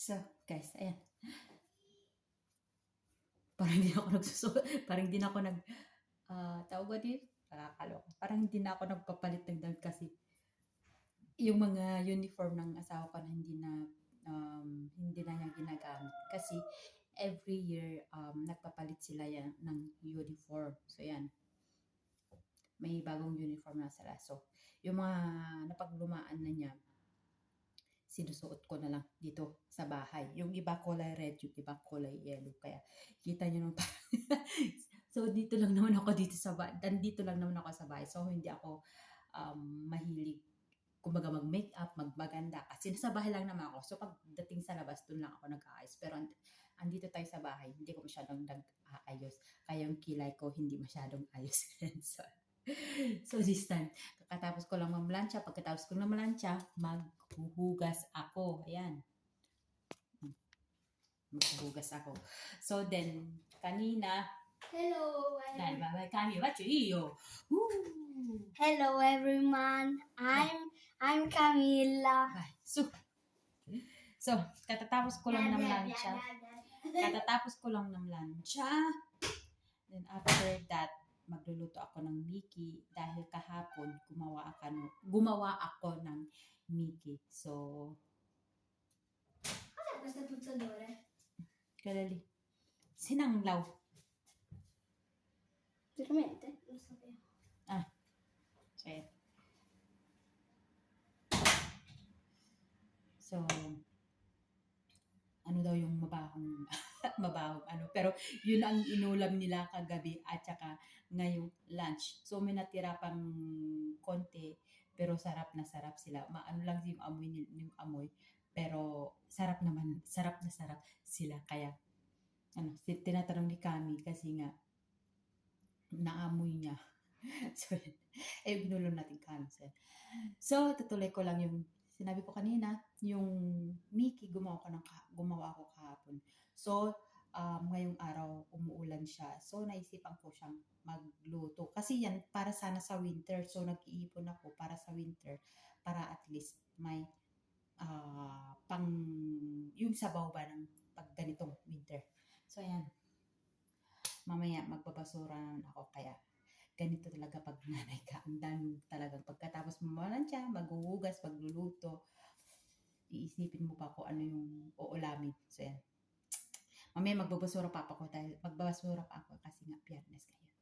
So, guys, ayan. Parang hindi na ako parang hindi na ako tawag ba dito? Nakakaloka. Parang hindi na ako nagpapalit ng damit kasi yung mga uniform ng asawa ko na hindi na niya ginagamit. Kasi every year, nagpapalit sila yan ng uniform. So, yan. May bagong uniform na sila. So, yung mga napaglumaan na niya, sinusuot ko na lang dito sa bahay. Yung iba kulay red, yung iba kulay yellow. Kaya kita nyo nung parang so dito lang naman ako dito sa bahay. Dito lang naman ako sa bahay. So hindi ako mahilig kumbaga mag-makeup, magmaganda. Kasi nasa bahay lang naman ako. So pagdating sa labas, dun lang ako nag-aayos. Pero andito tayo sa bahay, hindi ko masyadong nag-aayos. Kaya yung kilay ko hindi masyadong ayos. So this time, kakatapos ko lang mamlansya. Pagkatapos ko na mamlansya, maghuhugas ako. Ayan. Maghuhugas ako. So then, kanina, Hello, dahil babay kami, bacho iyo. hello everyone. I'm Camila. So, katatapos ko lang ng lansya. Katatapos ko lang ng lansya. Then after that, magluluto ako ng Mickey dahil kahapon gumawa ako ng Mickey. So, Cos'è questo puzzatore? kalali. Sinanglaw. Veramente? Non sapevo. So, ayan. So, ano daw yung mabahong pero yun ang inulam nila kagabi at saka ngayong lunch. So may natira pang konti pero sarap na sarap sila. Maano lang yung amoy pero sarap naman, sarap na sarap sila. Kaya tinatanong ni Kami kasi nga naamoy niya. So, binulong natin Kami. So, tutuloy ko lang yung sinabi ko kanina, yung Mickey, gumawa ako kahapon. So, ngayong araw, umuulan siya. So, naisipan ko siyang magluto. Kasi yan, para sana sa winter. So, nag-iipon ako para sa winter. Para at least may yung sabaw ba ng pag ganitong winter. So, ayan. Mamaya, magbabasura na ako. Kaya, ganito talaga pag nanay ka. Ang dami talagang pagkatapos mo siya, maghuhugas, magluluto, iisipin mo pa kung ano yung uulamin. So yan. Mamaya magbabasura pa ako kasi nga Biyernes ngayon.